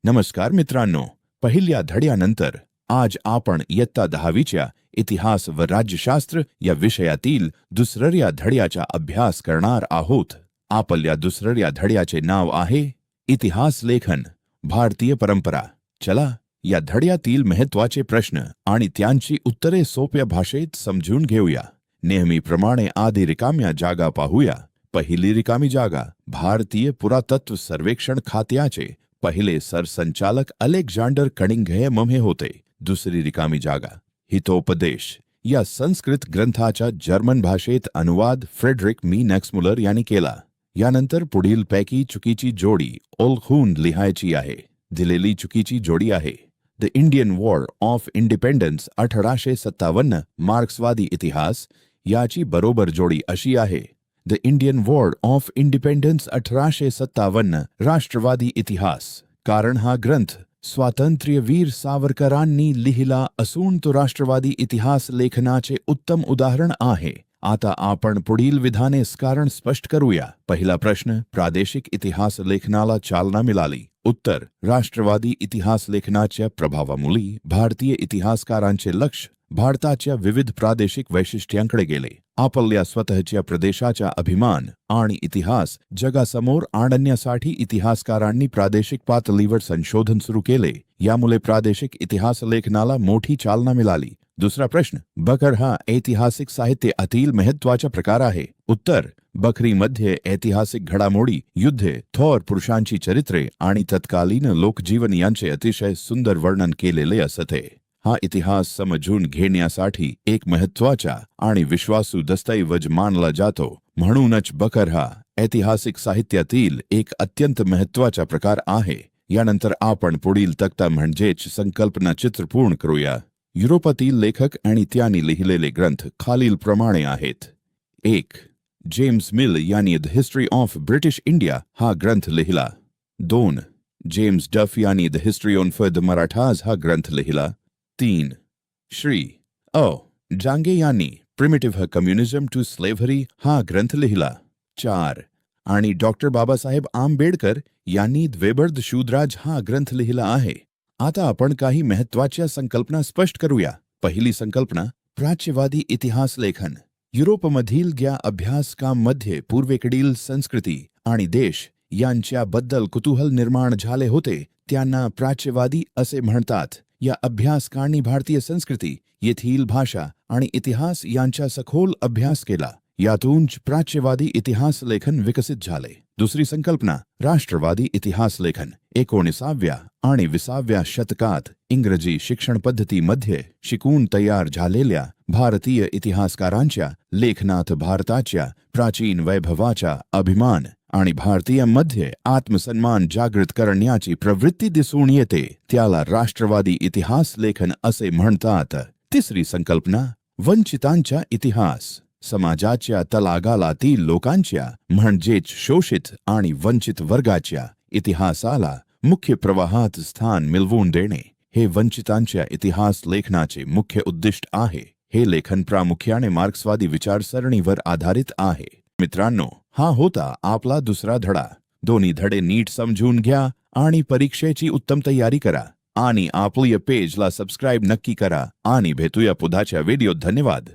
नमस्कार मित्रांनो, पहिल्या धड्यानंतर आज आपण इयत्ता 10वीच्या इतिहास व राज्यशास्त्र या विषयातील दुसऱ्या धड्याचा अभ्यास करणार आहोत. आपल्या दुसऱ्या धड्याचे नाव आहे इतिहास लेखन, भारतीय परंपरा. चला या धड्यातील महत्त्वाचे प्रश्न आणि त्यांची उत्तरे सोप्या भाषेत समजून घेऊया. नेहमीप्रमाणे आधी रिकाम्या जागा पाहूया. पहिली रिकामी जागा भारतीय पुरातत्व सर्वेक्षण खात्याचे पहिले सरसंचालक अलेक्झांडर कनिंघम हे होते. दुसरी रिकामी जागा हितोपदेश या संस्कृत ग्रंथाचा जर्मन भाषेत अनुवाद फ्रेडरिक मॅक्समुलर यांनी केला. यानंतर पुढील पैकी चुकीची जोडी ओळखून लिहायची आहे. दिलेली चुकीची जोडी आहे the Indian war of independence 1857 मार्क्सवादी इतिहास. याची बरोबर जोडी अशी आहे the Indian war of independence 1857 राष्ट्रवादी इतिहास. कारण हा ग्रंथ स्वातंत्र्यवीर सावरकरांनी लिहिला असून तो राष्ट्रवादी इतिहास लेखनाचे उत्तम उदाहरण आहे. आता आपण पुढील विधानेस कारण स्पष्ट करूया. पहिला प्रश्न, प्रादेशिक इतिहास लेखनाला चालना मिळाली. उत्तर, राष्ट्रवादी इतिहास लेखनाच्या प्रभावामुळे भारतीय इतिहासकारांचे लक्ष भारताच्या विविध प्रादेशिक वैशिष्ट्यांकडे गेले. आपल्या स्वतःच्या प्रदेशाचा अभिमान आणि इतिहास जगासमोर आणण्यासाठी इतिहासकारांनी प्रादेशिक पातळीवर संशोधन सुरू केले. यामुळे प्रादेशिक इतिहास लेखनाला मोठी चालना मिळाली. दुसरा प्रश्न, बखर हा ऐतिहासिक साहित्यातील महत्त्वाचा प्रकार आहे. उत्तर, बखरीमध्ये ऐतिहासिक घडामोडी, युद्धे, थोर पुरुषांची चरित्रे आणि तत्कालीन लोकजीवन यांचे अतिशय सुंदर वर्णन केलेले असते. हा इतिहास समजून घेण्यासाठी एक महत्त्वाचा आणि विश्वासू दस्तऐवज मानला जातो. म्हणूनच बखर हा ऐतिहासिक साहित्यातील एक अत्यंत महत्त्वाचा प्रकार आहे. यानंतर आपण पुढील तक्ता म्हणजेच संकल्पना चित्र पूर्ण करूया. युरोपातील लेखक आणि त्यांनी लिहिलेले ग्रंथ खालीलप्रमाणे आहेत. 1. जेम्स मिल यांनी the history of British India हा ग्रंथ लिहिला. 2. जेम्स डफ यांनी the history on the Marathas हा ग्रंथ लिहिला. 3. श्री अ. जांगे यांनी प्रिमिटिव्ह कम्युनिझम टू स्लेव्हरी हा ग्रंथ लिहिला. 4. आणि डॉक्टर बाबासाहेब आंबेडकर यांनी द्वेबर्द शूद्राज हा ग्रंथ लिहिला आहे. आता आपण काही महत्त्वाच्या संकल्पना स्पष्ट करूया. पहिली संकल्पना, प्राच्यवादी इतिहास लेखन. युरोपमधील या अभ्यासकांमध्ये पूर्वेकडील संस्कृती आणि देश यांच्याबद्दल कुतूहल निर्माण झाले होते. त्यांना प्राच्यवादी असे म्हणतात. या अभ्यासकांनी भारतीय संस्कृती, येथील भाषा आणि इतिहास यांचा सखोल अभ्यास केला. यातून प्राच्यवादी इतिहास लेखन विकसित झाले. दुसरी संकल्पना, राष्ट्रवादी इतिहास लेखन. 19व्या आणि 20व्या शतकात इंग्रजी शिक्षण पद्धतीमध्ये शिकून तयार झालेल्या भारतीय इतिहासकारांच्या लेखनात भारताच्या प्राचीन वैभवाचा अभिमान आणि भारतीयांमध्ये आत्मसन्मान जागृत करण्याची प्रवृत्ती दिसून येते. त्याला राष्ट्रवादी इतिहास लेखन असे म्हणतात. तिसरी संकल्पना, वंचितांचा इतिहास. समाजाच्या तळागाळातील लोकांच्या म्हणजेच शोषित आणि वंचित वर्गाच्या इतिहासाला मुख्य प्रवाहात स्थान मिळवून देणे हे वंचितांच्या इतिहास लेखनाचे मुख्य उद्दिष्ट आहे. हे लेखन प्रामुख्याने मार्क्सवादी विचारसरणीवर आधारित आहे. मित्रांनो, हा होता आपला दुसरा धडा. दोन्ही धडे नीट समजून घ्या आणि परीक्षेची उत्तम तयारी करा. आणि आपल्या पेजला सबस्क्राईब नक्की करा आणि भेटूया पुढच्या व्हिडिओत. धन्यवाद.